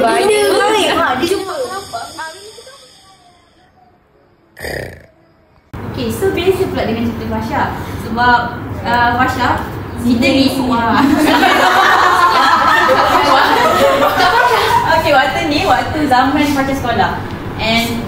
Dia jumpa. Okay, so beza pula dengan cerita Fasha. Sebab Fasha, kita ni okay, waktu zaman Fasha sekolah. And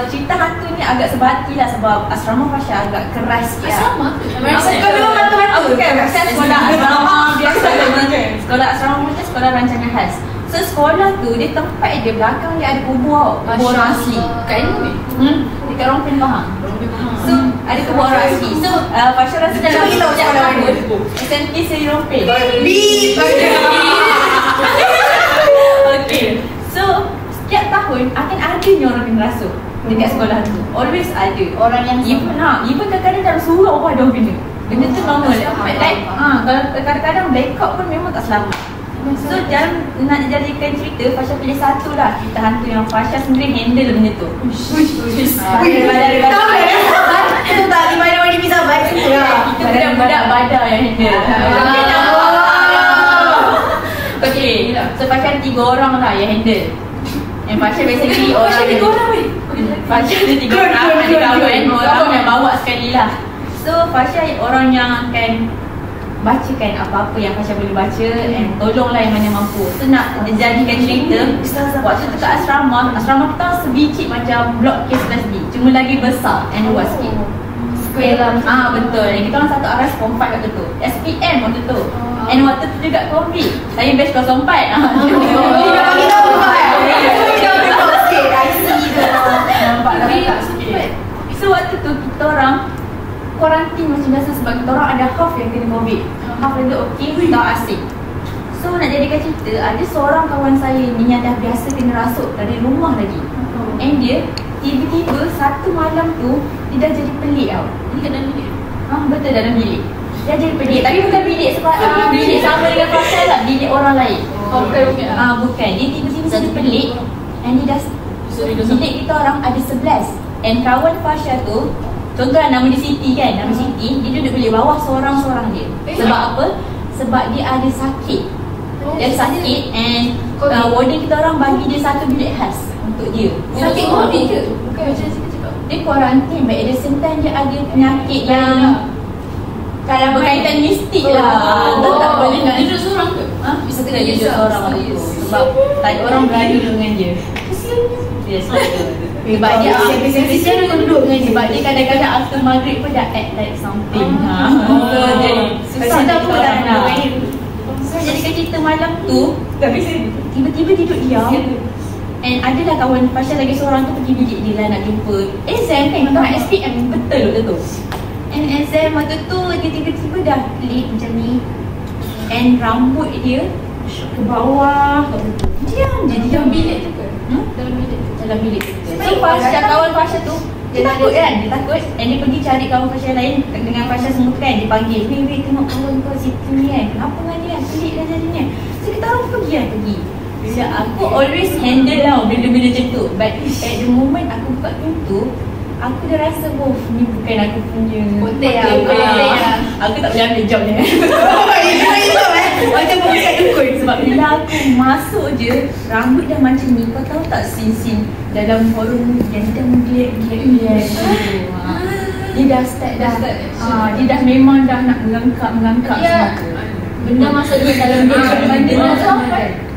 cerita hantu ni agak sebati lah sebab asrama Fasha agak keras sikit. Asrama? Bukan, Fasha sekolah asrama biasa. Sekolah asrama macam sekolah rancangan khas. So sekolah tu, dia tempat dia belakang dia ada kubur orang asli. Kat ni? Dekat Rompin Pahang. So ada kubur orang asli. So Fasha rasa dalam SMP Seri Rompin. Okay, so setiap tahun akan ada orang yang rasuk dekat sekolah tu. Always ada orang yang even kadang-kadang dalam surau pun ada orang kena. Benda tu normal. Kalau kadang-kadang blackout pun memang tak selamat. So dalam nak jadikan cerita, Fasha pilih satu lah cerita hantu yang Fasha sendiri handle benda tu. Itu tak di mana dia bisa baik semua. Kita budak badar yang handle. Okay, so Fasha ada 3 orang lah yang handle. And Fasha basically orang Fasha ada 3 orang, ada kawan orang yang bawa sekali lah. So Fasha orang yang akan bacakan apa-apa yang Fasha boleh baca and tolonglah yang mana mampu. So nak jadikan cerita, waktu tu kat asrama kita sebiji macam blok K11B, cuma lagi besar and luas sikit. Square lah. Betul. Dan kita orang satu arah form 5 waktu tu. SPM waktu tu. And waktu tu juga COVID. Saya batch 04. Dia bagi tahu kan. Nampak tak sikit. So waktu tu kita orang kuarantin macam biasa sebab kita orang ada half yang kena COVID. Half yang okey, tak asing. So nak jadikan cerita, ada seorang kawan saya ni yang dah biasa kena rasuk dari rumah lagi. And dia tiba-tiba satu malam tu dia dah jadi pelik tau. Ni kat dalam bilik? Betul, dalam bilik. Dia jadi pelik, tapi bukan bilik sebab bilik sama dengan pasal lah, bilik orang lain. Bukan, dia tiba-tiba jadi pelik. And dia dah bilik kita orang ada 11. And kawan Fasha tu, contohlah nama dia Siti kan, nama Siti, dia duduk bilik bawah seorang-seorang dia. Sebab apa? Sebab dia ada sakit. Dia sakit and warden kita orang bagi dia satu bilik khas untuk dia. Sakit COVID ke? Bukan macam cakap. Dia kuarantin, but at the same time dia ada penyakit yang kalau berkaitan mistik lah. Tak boleh nak duduk seorang ke? Bisa kena duduk seorang waktu tu. Sebab tak ada orang berani dengan dia. Yes, sebab dia dia duduk dengan dia. Sebab dia kadang-kadang after maghrib pun dah act like something. So jadi susah dah pun dah nak. So jadikan cerita malam tu, tiba-tiba duduk diam. And adalah kawan Fasha lagi seorang tu pergi bilik dia lah nak jumpa exam kan, tengah SPM betul waktu tu. And exam waktu tu dia tiba-tiba dah pelik macam ni. And rambut dia ke bawah, diam je dalam bilik tu ke? Dalam bilik tu. So Fasha, kawan Fasha tu dia takut kan, dia takut. And dia pergi cari kawan Fasha lain dengan Fasha semua kan, dia panggil, wait tengok kawan kau situ ni kan, kenapa dengan dia kan, pelik dah jadinya. So kita orang pergi. So, aku always handle lah benda-benda macam tu. But at the moment aku buka pintu, aku dah rasa ni bukan aku punya hotel lah. Aku tak boleh ambil job ni. Macam bukan dukun. Sebab bila aku masuk je, rambut dah macam ni. Kau tahu tak scene dalam horror movie yang dia dah menggelak-gelak. Dia dah start dah. Dia dah memang dah nak mengangkat semua tu. Benda masuk dalam dia. Benda sampai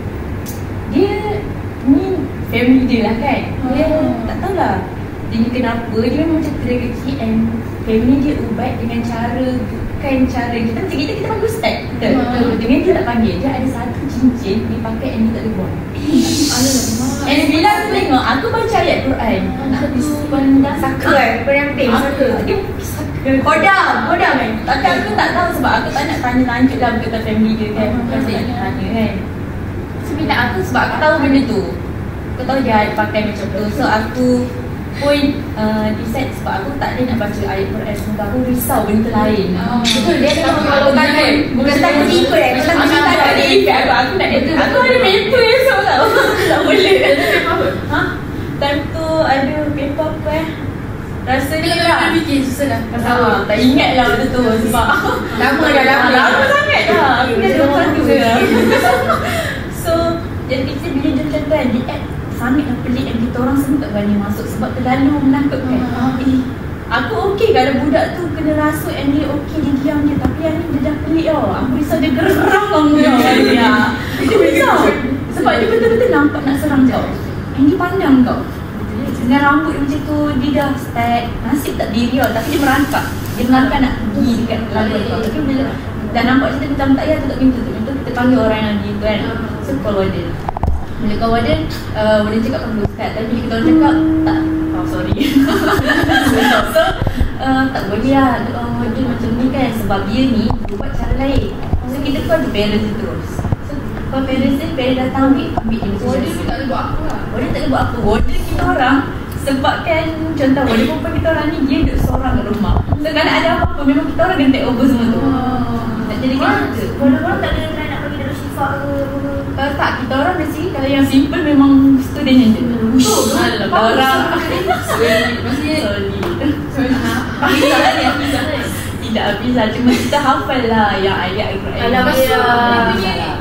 dia ni family dia lah kan. Dia tak tahulah dia ni kenapa, dia memang macam dari kecil. And family dia ubat dengan cara, bukan cara kita macam kita panggil ustaz. Betul. Dengan dia tak panggil, dia ada satu cincin dia pakai and dia tak boleh buang. And bila aku tengok, aku baca ayat Quran. Saka peramping saka. Dia kodam kan. Tapi aku tak tahu sebab aku tak nak tanya lanjut lah berkaitan family dia kan. Kasi nak tanya kan. Bila aku, sebab aku tahu benda tu, aku tahu dia ada pakai macam tu. So aku pun decide sebab aku tak ada nak baca ayat Quran. Semoga aku risau benda lain. Betul, dia ada kalau takut. Bukan takut ikut Aku tak ada ikut. Aku nak itu. Aku ada paper esok tau. Tak boleh. Time tu ada paper apa rasanya tak fikir susah dah. Tak ingat lah waktu tu sebab lama sangat dah. Aku dah 21 ke. So Jadi kita bila dia kata kan, dia act sangat yang pelik yang kita orang semua tak berani masuk sebab terlalu menakutkan. Aku okey kalau budak tu kena rasuk and dia okey, dia diam je. Tapi yang ni dia dah pelik tau. Aku risau dia geram kamu tau. Dia risau sebab dia betul-betul nampak nak serang kau. Yang dia pandang kau dengan rambut macam tu, dia dah start nasib tak diri tau. Tapi dia merangkak. Dia merangkak nak pergi dekat laluan kau. Tapi bila dah nampak macam tu, kita tak payah tutup pintu. Kita panggil orang yang lagi kan. So call warden. Bila call warden, warden cakap kan belum start. Tapi bila kita orang cakap, tak, sorry. So tak boleh lah warden macam ni kan. Sebab dia ni buat cara lain. So kita pun ada parents dia terus. So kalau parents dia, parents datang ambil dia macam Warden tak boleh buat apa lah. Warden tak boleh buat apa. Warden kita orang sebabkan contoh warden perempuan kita orang ni, dia duduk seorang kat rumah. So kalau ada apa-apa memang kita orang kena take over semua tu. Tak jadi kita. Orang-orang tak ada try nak pergi Darul Shifa ke tak, kita orang mesti kalau yang simple memang student yang je. Alah, orang Maksudnya tidak habis lah. Cuma kita hafal lah yang ayat Al-Quran. Alhamdulillah.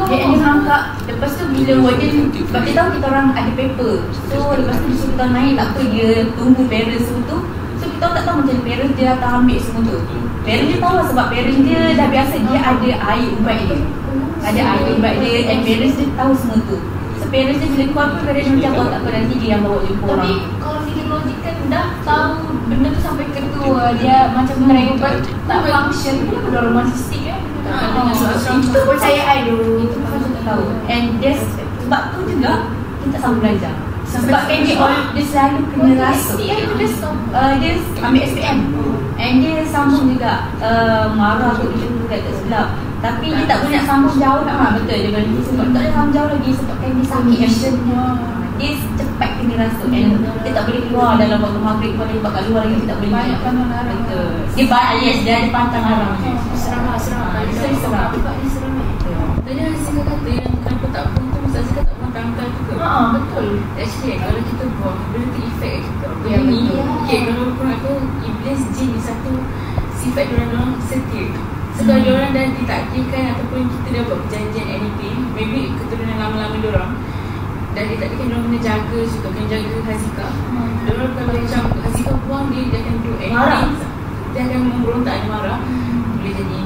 Dia yang merangkak. Lepas tu bila warden, sebab dia tahu kita orang ada paper. So lepas tu dia suruh kita naik, tak apa, dia tunggu parents semua tu. So kita tak tahu macam parents dia datang ambil semua tu. Parents dia tahu lah sebab parents dia dah biasa, dia ada air ubat dia. Ada air ubat dia and parents dia tahu semua tu. So parents dia bila keluar pun parents dia macam tak apa, nanti dia yang bawa jumpa orang. Tapi kalau fikir logik kan dah tahu benda tu sampai ketua, dia macam try ubat tak function. Kenapa dia orang masih stick kan? Itu percayaan tu. Itu pun kita tahu. And there's, sebab tu juga kita tak sambung belajar. Sebab kan dia selalu kena rasuk. Dia ambil SPM. And dia sambung juga marah tu macam tu tak silap. Tapi dia tak boleh nak sambung jauh nak betul dia berhenti sebab tak boleh sambung jauh lagi sebab kan dia sakit actionnya. Dia cepat kena rasuk and dia tak boleh keluar dalam waktu maghrib. Kalau dia kat luar lagi dia tak boleh Banyak pantang larang. Betul. Dia banyak, yes, dia ada pantang larang. Seram lah. Tadi Azizah kata yang kenapa tak pun tu Ustaz Azizah tak pun tangkal juga. Betul. Actually kalau kita buang, benda tu efek kita. Yang ni, okay, kalau korang aku iblis jin ni satu sifat diorang setia. So kalau diorang dah ditakdirkan ataupun kita dah buat perjanjian anything, maybe keturunan lama-lama diorang dah ditakdirkan diorang kena jaga juga, kena jaga Hazika. Diorang kalau macam Hazika buang dia akan do anything, dia akan memberontak, dia marah. Boleh jadi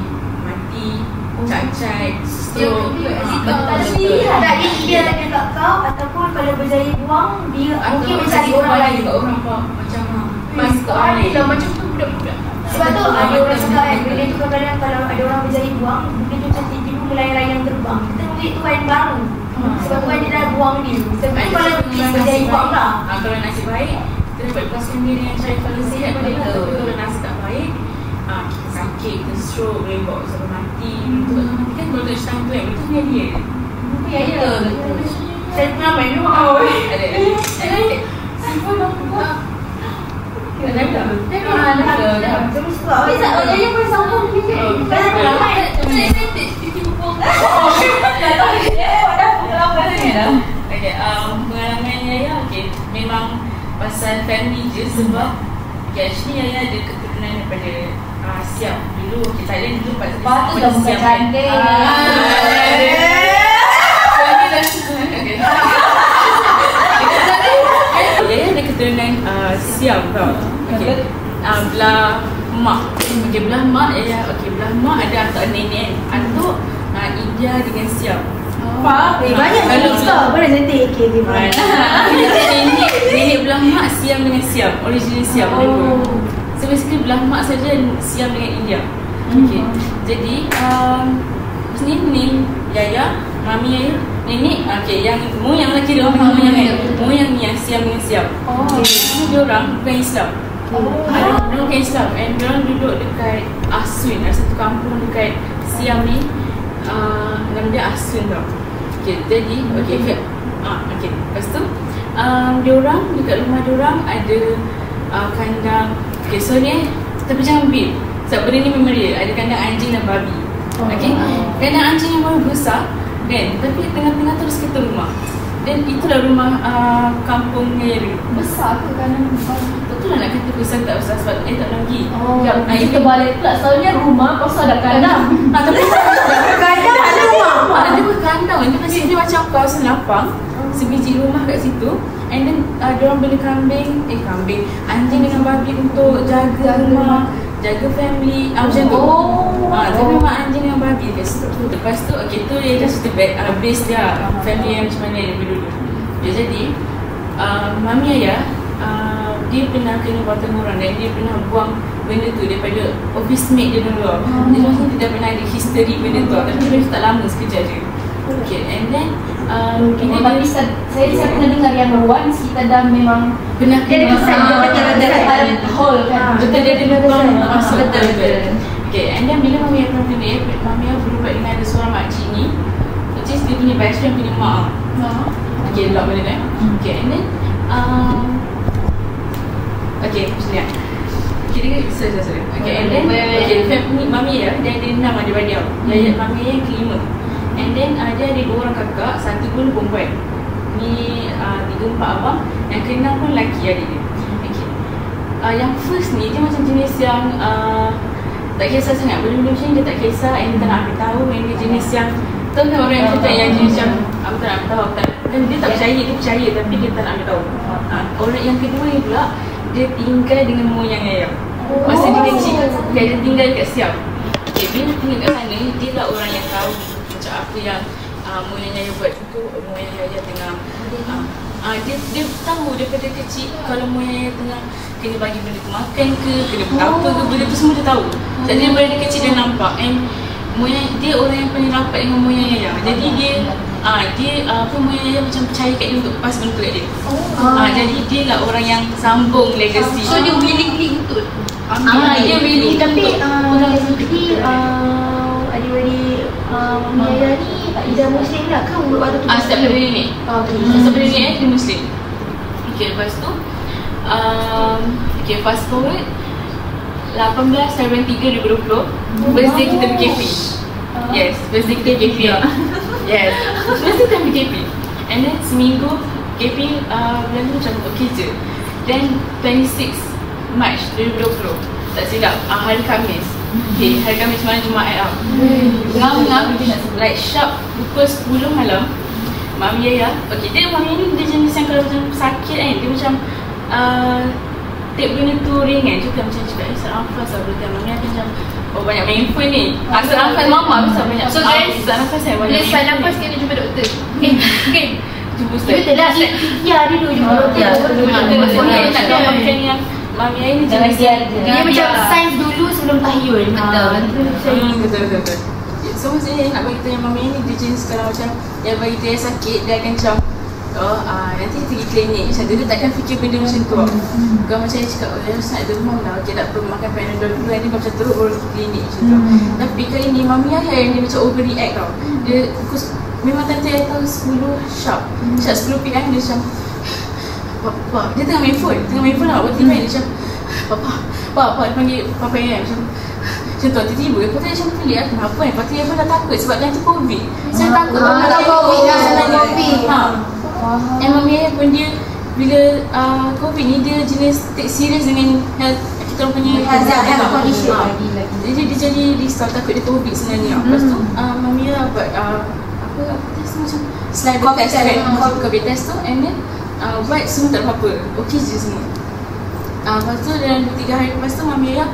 mati, cacat, stroke. Tak dia tanya kat kau ataupun kalau berjaya buang dia mungkin mencari orang lain. Kat orang apa macam mas kat orang lain lah, macam tu budak-budak. Sebab tu ada orang cakap kan, bila tu kadang-kadang kalau ada orang berjaya buang, mungkin tu cantik tiba melayang-layang yang terbang. Kita boleh tu kan baru. Sebab tu kan dia dah buang dia. Tapi kalau kes berjaya buang lah. Kalau nasib baik, kita dapat lepaskan diri yang cari kalau sihat pada kita. Tapi kalau nasib tak baik, kita sakit, kita stroke, boleh bawa sampai mati. Betul mati kan kalau touch time tu kan, itu punya dia. Ya, ya. Saya pernah main rumah. Ada. Siapa nak buat? Ada. Terus sebab dia yang boleh sambung kita. Bukan ramai. Okay, pengalaman Yaya memang pasal family je sebab actually Yaya ada keturunan daripada Siam dulu. Thailand dulu Patut dah bukan cantik. Yaya ada keturunan Siam tau. Okay. Belah mak. Okay, belah mak Yaya. Okay, belah mak ada atuk nenek, atuk India dengan Siam. Banyak kalau stop mana cantik Nenek belah mak Siam dengan Siam, original Siam dua. So basically belah mak saja Siam dengan India. Okay. Jadi ni Yaya, mami Yaya, nenek, okay, yang moyang lelaki dia orang moyang kan. Moyang ni yang Siam dengan Siam. So dia orang bukan Islam. Dia bukan Islam and dia orang duduk dekat Asun, ada satu kampung dekat Siam ni. Nama dia Asun tau. Okay, jadi okay. Lepas tu diorang dekat rumah diorang ada kandang. Okay, so ni tapi jangan bil sebab benda ni memang real. Ada kandang anjing dan babi. Okay, kandang anjing yang baru besar kan, tapi tengah-tengah terus kita rumah. Dan itulah rumah kampung Yaya dulu. Besar ke kandang babi? Betul lah nak kata besar tak besar sebab tak lagi. Kita balik pula soalnya rumah pasal ada kandang. Tapi Kadang ada rumah. ada Dia basically macam kawasan lapang, sebiji rumah kat situ. And then diorang beli anjing dengan babi untuk jaga rumah, jaga family, macam tu. Tapi memang anjing dengan babi dia. Lepas tu, okay, tu dia just the base dia, family yang macam mana daripada dulu. Jadi, mami ayah, dia pernah kena buat teguran dan dia pernah buang benda tu daripada office mate dia dulu. Dia macam dia dah pernah ada history benda tu, tapi dia tak lama, sekejap je. Okay, and then tapi saya pernah dengar yang once kita dah memang pernah dia ada hole kan. Betul, dia ada lubang masuk. Betul. Okay, and then bila mami pernah kena, mami berubat dengan ada seorang makcik ni, which is dia punya best friend punya mak. Okay, lock benda kan. Okay, and then okay, macam ni. Sorry. Okay, and then mami dia ada 6 adik-beradik. Dia mami yang kelima. And then dia ada 2 orang kakak, 1 pun perempuan. Ni 3-4 abang, yang ke-6 pun lelaki adik dia. Okay. Yang first ni dia macam jenis yang tak kisah sangat, benda-benda macam ni dia tak kisah. And dia tak nak ambil tahu. And dia jenis yang, tahu kan orang yang cakap yang jenis yang aku tak nak ambil tahu, dan dia tak percaya, dia percaya tapi dia tak nak ambil tahu. Orang yang kedua ni pula, dia tinggal dengan moyang ayah. Masa dia kecil, dia tinggal kat Siam. Okay, bila tinggal kat sana, dia lah orang yang tahu macam apa yang moyang ayah buat. Contoh, moyang ayah tengah dia tahu daripada kecil kalau moyang ayah tengah kena bagi benda tu makan ke, kena apa ke, benda tu semua dia tahu. Jadi daripada kecil dia nampak. And moyang dia orang yang paling rapat dengan moyang ayah. Jadi dia moyang ayah macam percaya kat dia untuk pas benda tu kat dia. Jadi dia lah orang yang sambung legacy. So dia willingly untuk dia willing. Tapi seperti adik-adik mami ayah ni ida Muslim lah kan waktu tu? Setiap pada nenek. Setiap pada nenek dia Muslim. Okay, lepas tu fast forward 18 Februari 3, 2020, birthday kita PKP. Yes, birthday kita PKP. Yes, birthday kita PKP. And then seminggu PKP bulan tu macam okay je. Then 26 Mac 2020, tak silap, hari Khamis. Okay, hari Khamis malam Jumaat tau. Ngam-ngam, like sharp pukul 10 malam, mami ayah, okay, mami ni dia jenis yang kalau macam sakit kan, dia macam take benda tu ringan juga, macam cakap sesak nafas lah berarti mami ada macam banyak main phone ni. Sesak nafas mama besar banyak. So guys, sesak nafas saya banyak. Bila sesak nafas kena jumpa doktor. Okay, jumpa ustaz. Betul lah, ya dia dulu jumpa doktor. Tak tahu makan yang mami ayah ni jenis dia macam sains dulu sebelum tahyul. Betul. So maksudnya nak bagi tahu yang mami ni dia jenis kalau macam yang bagi tahu yang sakit, dia akan macam nanti pergi klinik macam tu, dia takkan fikir benda macam tu. Kalau macam dia cakap, nak demam dah, okay tak perlu makan Panadol dulu, nanti macam teruk baru pergi klinik macam tu. Tapi kali ni mami ayah yang dia macam overreact tau. Dia memang tante ayah tahu 10 sharp 10 PM dia macam Papa, dia tengah main phone tau, tiba-tiba dia macam Papa, dia panggil Papa ayah macam tu, tiba-tiba lepas tu dia macam pelik lah, kenapa lepas tu dia pun dah takut sebab kan tu COVID. Saya takut COVID lah sebenarnya. And mami ayah pun dia bila COVID ni dia jenis take serious dengan health kita punya health condition. Jadi dia jadi risau, takut dia COVID sebenarnya. Lepas tu mami ayah buat apa test macam saliva test kan, COVID test tu, and then buat semua tak apa-apa, okey je semua. Lepas tu dalam 2-3 hari lepas tu mami ayah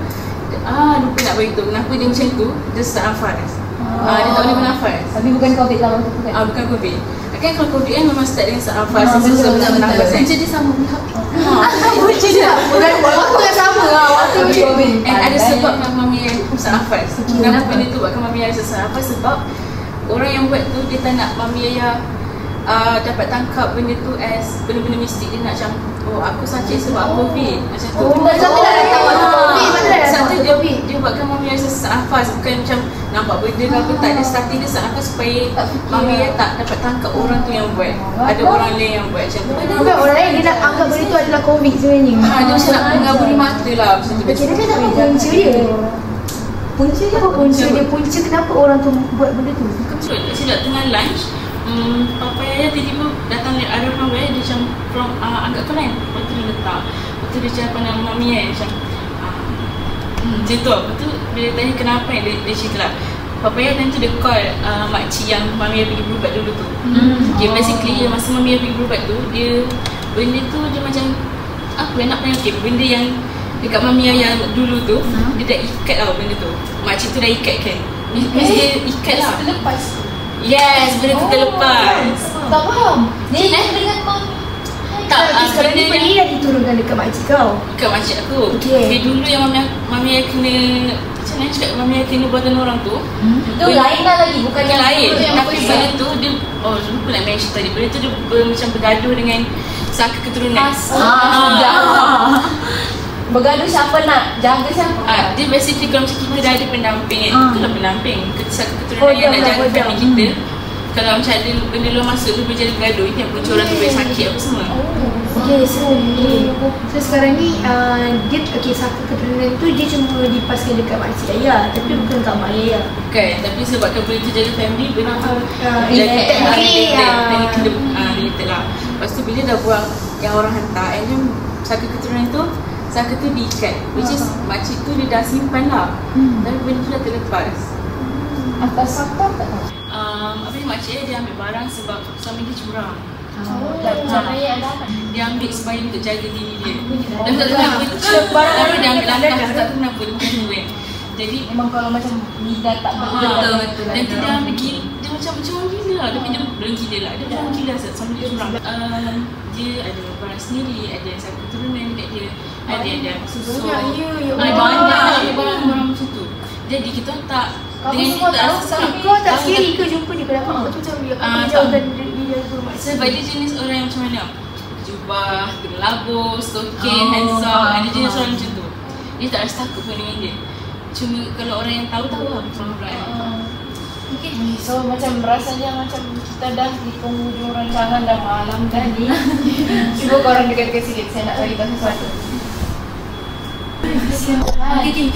lupa nak beritahu kenapa dia macam tu, dia sesak nafas. Dia tak boleh bernafas. Tapi bukan COVID lah waktu tu kan? Bukan COVID. Kan kalau COVID kan memang start dengan sesak nafas, susah bernafas kan. Punca dia sama. Punca dia Waktu yang sama lah, waktu COVID. And ada sebab kenapa mami ayah sesak nafas. Kenapa benda tu buatkan mami ayah sesak nafas, sebab orang yang buat tu dia tak nak mami ayah dapat tangkap benda tu as benda-benda mistik. Dia nak macam aku sakit sebab COVID macam tu. Siapa dah datang waktu COVID? Mana dah datang waktu COVID? Dia buatkan mami ayah sesak nafas, bukan macam nampak benda ke apa, tak. Dia starting dia sesak nafas supaya mami ayah tak dapat tangkap orang tu yang buat. Ada orang lain yang buat macam tu. Bukan orang lain, dia nak anggap benda tu adalah COVID sebenarnya. Dia macam nak mengaburi mata lah macam tu. Okay, dia tak apa punca dia. Punca dia apa punca dia? Punca kenapa orang tu buat benda tu? Betul, silap tengah lunch, Papa ayah tiba-tiba datang dari arah from where, dia macam from agak tu kan, lepas tu dia letak, lepas tu dia cakap nama mami ayah macam macam tu. Lepas tu bila tanya kenapa dia cerita lah, Papaya time tu dia call makcik yang mami pergi berubat dulu tu. Okay, basically masa mami pergi berubat tu, dia benda tu dia macam apa nak panggil, okay, benda yang dekat mami yang dulu tu dia dah ikat tau benda tu. Makcik tu dah ikat kan. Mesti dia ikat lah. Terlepas. Yes, benda tu terlepas. Tak faham. Dia dengan mami. Tak, Sekarang ni benda benda yang diturunkan dekat makcik kau. Dekat makcik aku. Okay. Dulu yang mami yang kena, macam mana cakap, mami yang kena buatan orang tu. Itu lain lah lagi, bukan Yang lain. yang Tapi benda tu dia, lupa nak mention tadi. Benda tu dia macam bergaduh dengan saka keturunan. Bergaduh siapa nak jaga siapa? Dia basically kalau macam kita dah ada pendamping kan. Itulah pendamping. Saka keturunan yang nak jaga family kita. Kalau macam ada benda luar masuk tu berjadi bergaduh, itu yang punca orang tu boleh sakit apa semua. Okay, so sekarang ni dia saka keturunan tu dia cuma dipaskan dekat makcik ayah, tapi bukan kat mak ayah. Bukan, tapi sebabkan boleh terjaga family, benda tu related lah. Lepas tu bila dah buang yang orang hantar, and then saka keturunan tu, saka tu diikat, which is makcik tu dia dah simpan lah, tapi benda tu dah terlepas. Atas apa tak tahu. Apa ni, makcik dia ambil barang sebab suami dia curang. Dia ambil supaya untuk jaga diri dia. Dan tak tahu kenapa tapi dia ambil langkah, tak tahu kenapa dia macam tu kan. Jadi Memang kalau macam lidah tak betul. Dan tu dia ambil gila, dia macam orang gila lah. Tapi dia belum gila lah, dia macam gila suami dia curang. Dia ada barang sendiri, ada satu keturunan dekat dia, ada yang susu, banyak barang macam tu. Jadi kita tak Kamu semua tahu, tapi Kau tak scary ke jumpa dia? Kenapa kau tu macam dia jauhkan dia tu makcik? sebab dia jenis orang yang macam mana? Jubah, kena labur, stokin, handsome. Ada jenis orang macam tu. Dia tak rasa takut pun dengan dia. Cuma kalau orang yang tahu lah macam orang. Okay. So macam rasanya macam kita dah di penghujung rancangan dah malam tadi. Cuba korang dekat-dekat sikit, saya nak beritahu sesuatu. Okay.